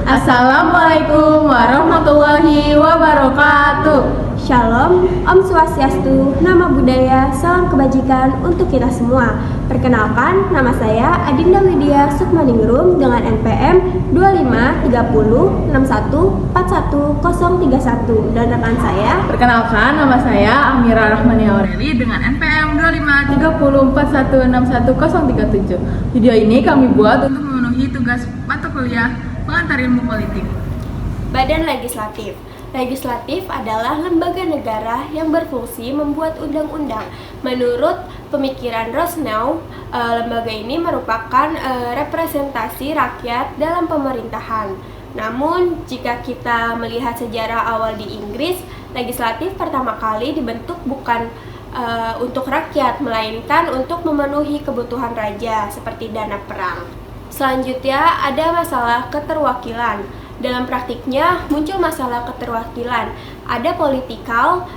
Assalamualaikum warahmatullahi wabarakatuh. Shalom, Om Swastiastu, Nama Budaya, Salam Kebajikan untuk kita semua. Perkenalkan, nama saya Adinda Widya Sukmaningrum dengan NPM 2530614131 dan rekan saya. Perkenalkan, nama saya Amira Rahmania Aureli dengan NPM 2530416137. Video ini kami buat untuk memenuhi tugas mata kuliah pengantar ilmu politik. Badan Legislatif. Legislatif adalah lembaga negara yang berfungsi membuat undang-undang. Menurut pemikiran Rosneau, lembaga ini merupakan representasi rakyat dalam pemerintahan. Namun, jika kita melihat sejarah awal di Inggris, legislatif pertama kali dibentuk bukan untuk rakyat, melainkan untuk memenuhi kebutuhan raja, seperti dana perang. Selanjutnya, ada masalah keterwakilan. Dalam praktiknya muncul masalah keterwakilan. Ada political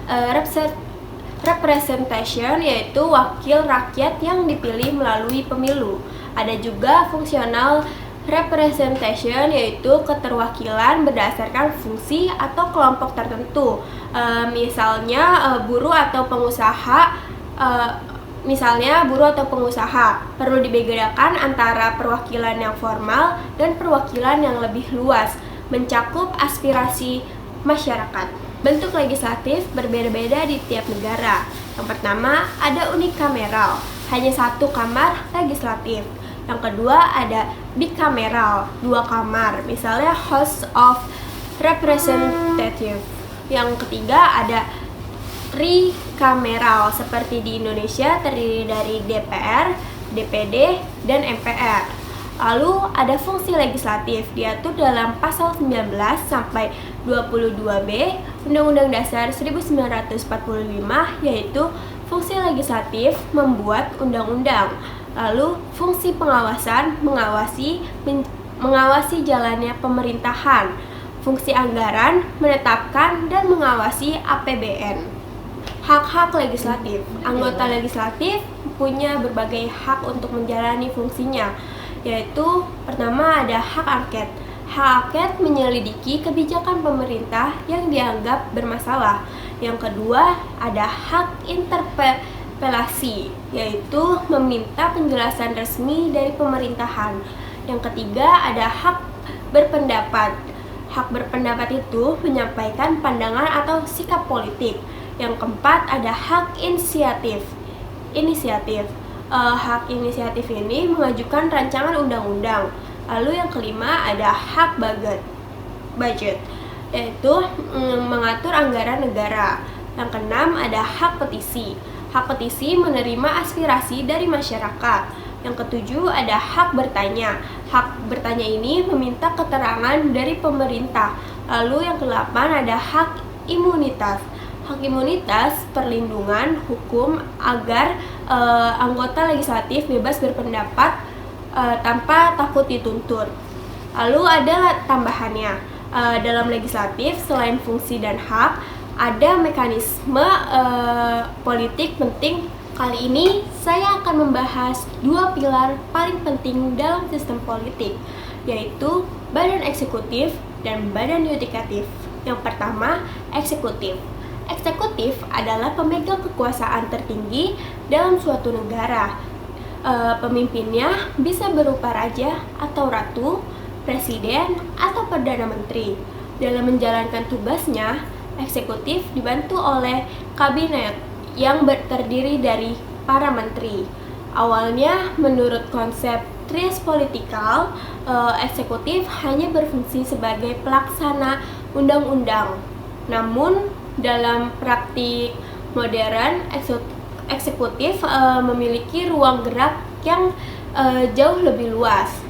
representation, yaitu wakil rakyat yang dipilih melalui pemilu. Ada juga functional representation, yaitu keterwakilan berdasarkan fungsi atau kelompok tertentu. Misalnya buruh atau pengusaha. Perlu dibedakan antara perwakilan yang formal dan perwakilan yang lebih luas, mencakup aspirasi masyarakat. Bentuk legislatif berbeda-beda di tiap negara. Yang pertama, ada unikameral, hanya satu kamar legislatif. Yang kedua, ada bikameral, dua kamar, misalnya House of Representatives. Yang ketiga, ada trikameral, seperti di Indonesia terdiri dari DPR, DPD, dan MPR. Lalu ada fungsi legislatif, diatur dalam pasal 19 sampai 22B Undang-Undang Dasar 1945, yaitu fungsi legislatif membuat undang-undang. Lalu fungsi pengawasan mengawasi jalannya pemerintahan. Fungsi anggaran menetapkan dan mengawasi APBN. Hak-hak legislatif. Anggota legislatif punya berbagai hak untuk menjalani fungsinya, yaitu pertama ada hak angket. Hak angket menyelidiki kebijakan pemerintah yang dianggap bermasalah. Yang kedua ada hak interpelasi, yaitu meminta penjelasan resmi dari pemerintahan. Yang ketiga ada hak berpendapat. Hak berpendapat itu menyampaikan pandangan atau sikap politik. Yang keempat ada hak inisiatif. Hak inisiatif ini mengajukan rancangan undang-undang. Lalu yang kelima ada hak budget, yaitu mengatur anggaran negara. Yang keenam ada hak petisi. Hak petisi menerima aspirasi dari masyarakat. Yang ketujuh ada hak bertanya. Hak bertanya ini meminta keterangan dari pemerintah. Lalu yang kedelapan ada hak imunitas. Hak imunitas perlindungan hukum agar anggota legislatif bebas berpendapat tanpa takut dituntut. Lalu ada tambahannya, dalam legislatif selain fungsi dan hak, ada mekanisme politik penting. Kali ini saya akan membahas dua pilar paling penting dalam sistem politik, yaitu badan eksekutif dan badan yudikatif. Yang pertama, eksekutif. Eksekutif adalah pemegang kekuasaan tertinggi dalam suatu negara. Pemimpinnya bisa berupa raja atau ratu, presiden, atau perdana menteri. Dalam menjalankan tugasnya, eksekutif dibantu oleh kabinet yang terdiri dari para menteri. Awalnya, menurut konsep trias politikal, eksekutif hanya berfungsi sebagai pelaksana undang-undang. Namun, dalam praktik modern, eksekutif memiliki ruang gerak yang jauh lebih luas.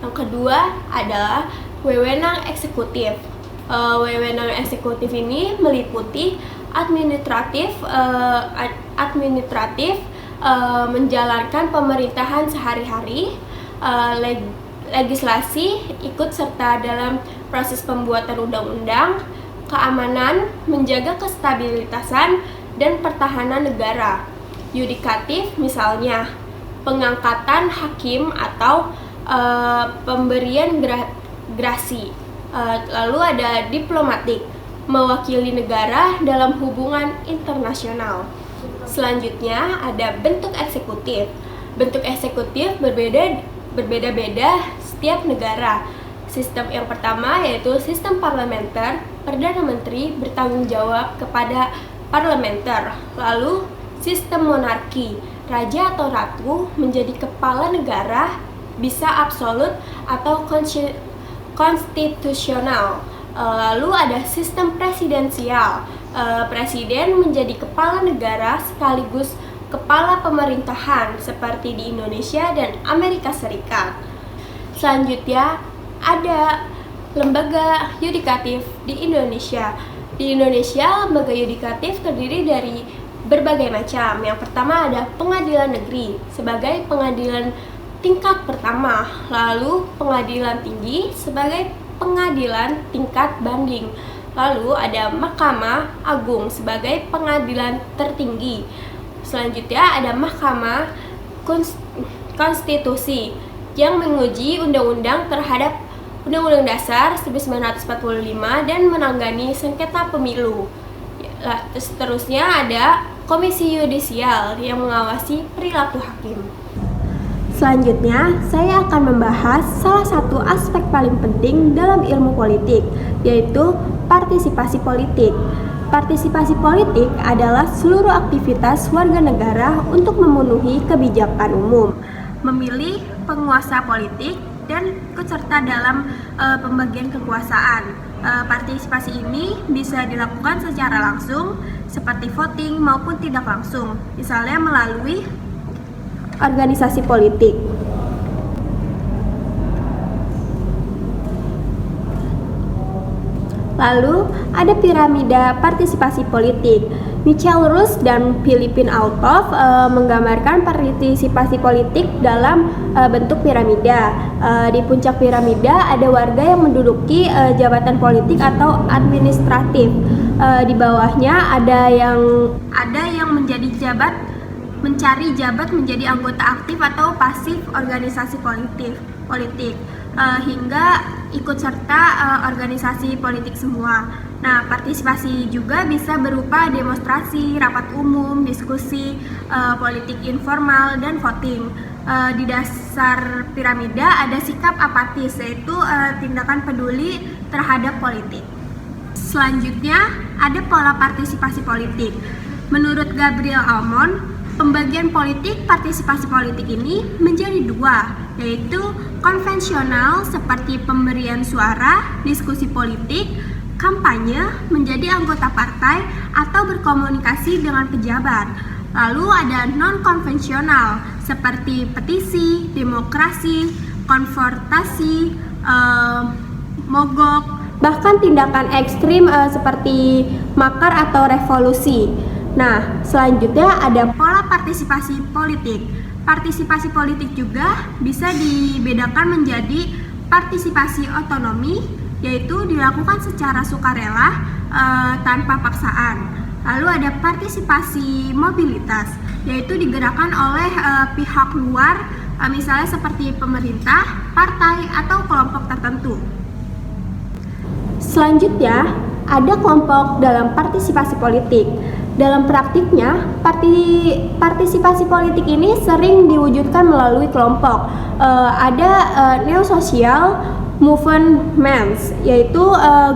Yang kedua adalah wewenang eksekutif. Wewenang eksekutif ini meliputi administratif, menjalankan pemerintahan sehari-hari, legislasi, ikut serta dalam proses pembuatan undang-undang, keamanan, menjaga kestabilitasan dan pertahanan negara. Yudikatif misalnya pengangkatan hakim atau pemberian grasi. Lalu ada diplomatik, mewakili negara dalam hubungan internasional. Selanjutnya ada bentuk eksekutif. Bentuk eksekutif berbeda-beda setiap negara. Sistem yang pertama yaitu sistem parlementer, Perdana Menteri bertanggung jawab kepada parlementer. Lalu sistem monarki, raja atau ratu menjadi kepala negara, bisa absolut atau konstitusional. Lalu ada sistem presidensial, presiden menjadi kepala negara sekaligus kepala pemerintahan seperti di Indonesia dan Amerika Serikat. Selanjutnya ada lembaga yudikatif di Indonesia. Di Indonesia, lembaga yudikatif terdiri dari berbagai macam. Yang pertama ada pengadilan negeri sebagai pengadilan tingkat pertama, lalu pengadilan tinggi sebagai pengadilan tingkat banding. Lalu ada Mahkamah Agung sebagai pengadilan tertinggi. Selanjutnya ada Mahkamah Konstitusi yang menguji undang-undang terhadap Undang-Undang Dasar 1945 dan menangani sengketa pemilu. Seterusnya ada Komisi Yudisial yang mengawasi perilaku hakim. Selanjutnya, saya akan membahas salah satu aspek paling penting dalam ilmu politik, yaitu partisipasi politik. Partisipasi politik adalah seluruh aktivitas warga negara untuk memenuhi kebijakan umum, memilih penguasa politik, dan ikut serta dalam pembagian kekuasaan. Partisipasi ini bisa dilakukan secara langsung, seperti voting, maupun tidak langsung, misalnya melalui organisasi politik. Lalu ada piramida partisipasi politik. Michael Ruse dan Philippine Althoff menggambarkan partisipasi politik dalam bentuk piramida. Di puncak piramida ada warga yang menduduki jabatan politik atau administratif. Di bawahnya ada yang mencari jabat menjadi anggota aktif atau pasif organisasi politik hingga ikut serta organisasi politik semua. Nah, partisipasi juga bisa berupa demonstrasi, rapat umum, diskusi politik informal, dan voting. Di dasar piramida ada sikap apatis, yaitu tindakan peduli terhadap politik. Selanjutnya ada pola partisipasi politik. Menurut Gabriel Almond, pembagian partisipasi politik ini menjadi dua, yaitu konvensional seperti pemberian suara, diskusi politik, kampanye, menjadi anggota partai, atau berkomunikasi dengan pejabat. Lalu ada non-konvensional seperti petisi, demokrasi, konfrontasi, mogok, bahkan tindakan ekstrim seperti makar atau revolusi. Nah, selanjutnya ada pola partisipasi politik. Partisipasi politik juga bisa dibedakan menjadi partisipasi otonomi, yaitu dilakukan secara sukarela tanpa paksaan. Lalu ada partisipasi mobilitas, yaitu digerakkan oleh pihak luar, misalnya seperti pemerintah, partai, atau kelompok tertentu. Selanjutnya, ada kelompok dalam partisipasi politik. Dalam praktiknya, partisipasi politik ini sering diwujudkan melalui kelompok. Ada neo-social movements, yaitu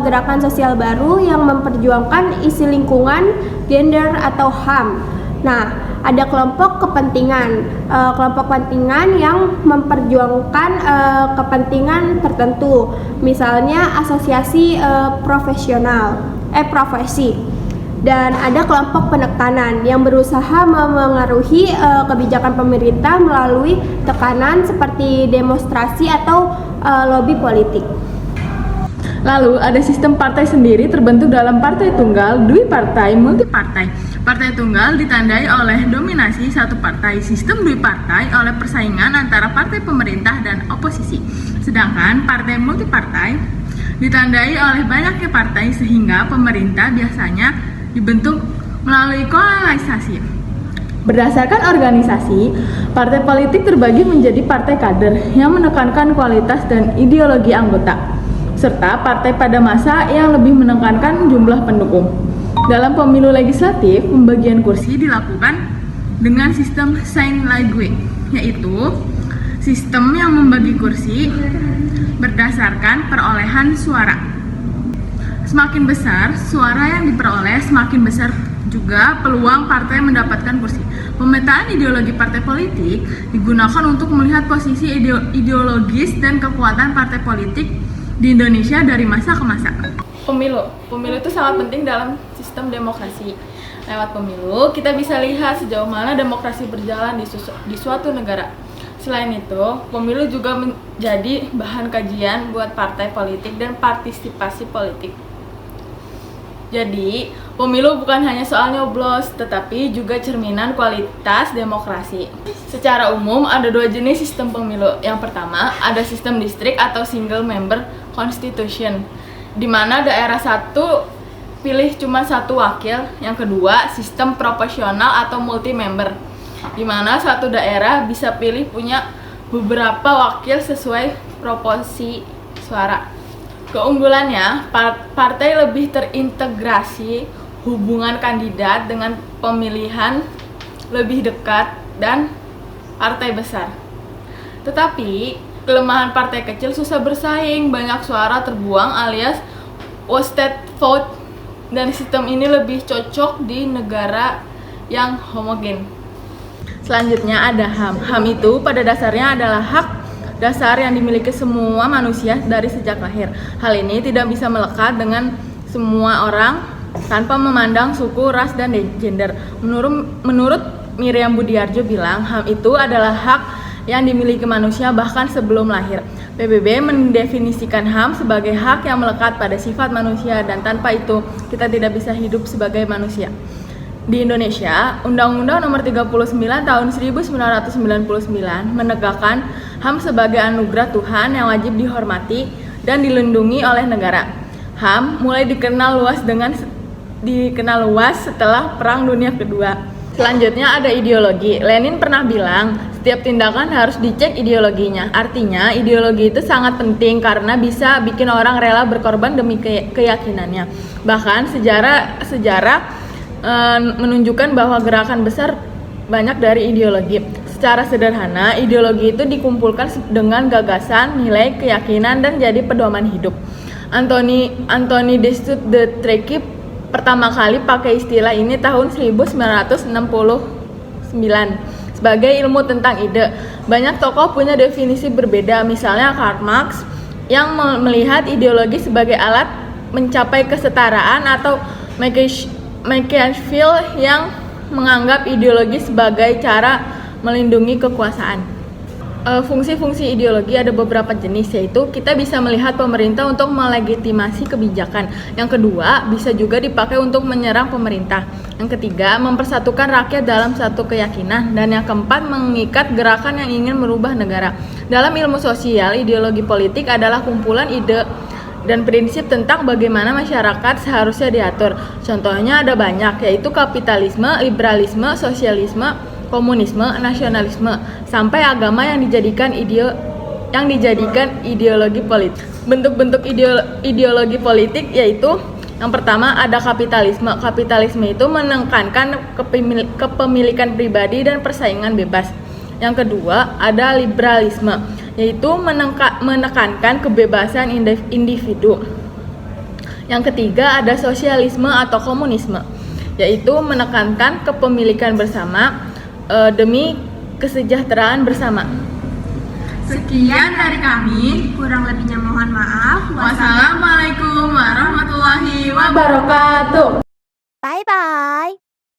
gerakan sosial baru yang memperjuangkan isu lingkungan, gender, atau HAM. Nah, ada kelompok kepentingan yang memperjuangkan kepentingan tertentu, misalnya asosiasi profesi. Dan ada kelompok penekanan yang berusaha memengaruhi kebijakan pemerintah melalui tekanan seperti demonstrasi atau lobi politik. Lalu ada sistem partai sendiri terbentuk dalam partai tunggal, dwipartai, multipartai. Partai tunggal ditandai oleh dominasi satu partai, sistem dwipartai oleh persaingan antara partai pemerintah dan oposisi. Sedangkan partai multipartai ditandai oleh banyaknya partai sehingga pemerintah biasanya dibentuk melalui koalisasi. Berdasarkan organisasi, partai politik terbagi menjadi partai kader yang menekankan kualitas dan ideologi anggota. serta partai pada masa yang lebih menekankan jumlah pendukung. Dalam pemilu legislatif, pembagian kursi dilakukan dengan sistem Sainte-Laguë, yaitu sistem yang membagi kursi berdasarkan perolehan suara. Semakin besar suara yang diperoleh, semakin besar juga peluang partai mendapatkan kursi. Pemetaan ideologi partai politik digunakan untuk melihat posisi ideologis dan kekuatan partai politik di Indonesia dari masa ke masa. Pemilu itu sangat penting dalam sistem demokrasi. Lewat pemilu, kita bisa lihat sejauh mana demokrasi berjalan di suatu negara. Selain itu, pemilu juga menjadi bahan kajian buat partai politik dan partisipasi politik. Jadi, pemilu bukan hanya soal nyoblos, tetapi juga cerminan kualitas demokrasi. Secara umum, ada dua jenis sistem pemilu. Yang pertama, ada sistem distrik atau single member constitution, di mana daerah satu pilih cuma satu wakil. Yang kedua, sistem proporsional atau multi member, di mana satu daerah bisa pilih punya beberapa wakil sesuai proporsi suara. Keunggulannya, partai lebih terintegrasi, hubungan kandidat dengan pemilihan lebih dekat, dan partai besar. Tetapi, kelemahan partai kecil susah bersaing, banyak suara terbuang alias wasted vote, dan sistem ini lebih cocok di negara yang homogen. Selanjutnya ada HAM. HAM itu pada dasarnya adalah hak dasar yang dimiliki semua manusia dari sejak lahir. Hal ini tidak bisa melekat dengan semua orang tanpa memandang suku, ras, dan gender. Menurut Miriam Budiarjo bilang, HAM itu adalah hak yang dimiliki manusia bahkan sebelum lahir. PBB mendefinisikan HAM sebagai hak yang melekat pada sifat manusia dan tanpa itu kita tidak bisa hidup sebagai manusia. Di Indonesia, Undang-Undang Nomor 39 Tahun 1999 menegakkan HAM sebagai anugerah Tuhan yang wajib dihormati dan dilindungi oleh negara. HAM mulai dikenal luas setelah Perang Dunia Kedua. Selanjutnya ada ideologi. Lenin pernah bilang, setiap tindakan harus dicek ideologinya. Artinya, ideologi itu sangat penting karena bisa bikin orang rela berkorban demi keyakinannya. Bahkan sejarah menunjukkan bahwa gerakan besar banyak dari ideologi. Secara sederhana, ideologi itu dikumpulkan dengan gagasan, nilai, keyakinan, dan jadi pedoman hidup. Anthony de Treki pertama kali pakai istilah ini tahun 1969 sebagai ilmu tentang ide. Banyak tokoh punya definisi berbeda, misalnya Karl Marx yang melihat ideologi sebagai alat mencapai kesetaraan, atau Machiavelli yang menganggap ideologi sebagai cara melindungi kekuasaan. Fungsi-fungsi ideologi ada beberapa jenis, yaitu kita bisa melihat pemerintah untuk melegitimasi kebijakan. Yang kedua, bisa juga dipakai untuk menyerang pemerintah. Yang ketiga, mempersatukan rakyat dalam satu keyakinan. Dan yang keempat, mengikat gerakan yang ingin merubah negara. Dalam ilmu sosial, ideologi politik adalah kumpulan ide dan prinsip tentang bagaimana masyarakat seharusnya diatur. Contohnya ada banyak, yaitu kapitalisme, liberalisme, sosialisme, komunisme, nasionalisme, sampai agama yang dijadikan ideologi politik. Bentuk-bentuk ideologi politik yaitu yang pertama ada kapitalisme. Kapitalisme itu menekankan kepemilikan pribadi dan persaingan bebas. Yang kedua ada liberalisme, yaitu menekankan kebebasan individu. Yang ketiga ada sosialisme atau komunisme, yaitu menekankan kepemilikan bersama demi kesejahteraan bersama. Sekian dari kami, kurang lebihnya mohon maaf. Wassalamualaikum warahmatullahi wabarakatuh. Bye bye.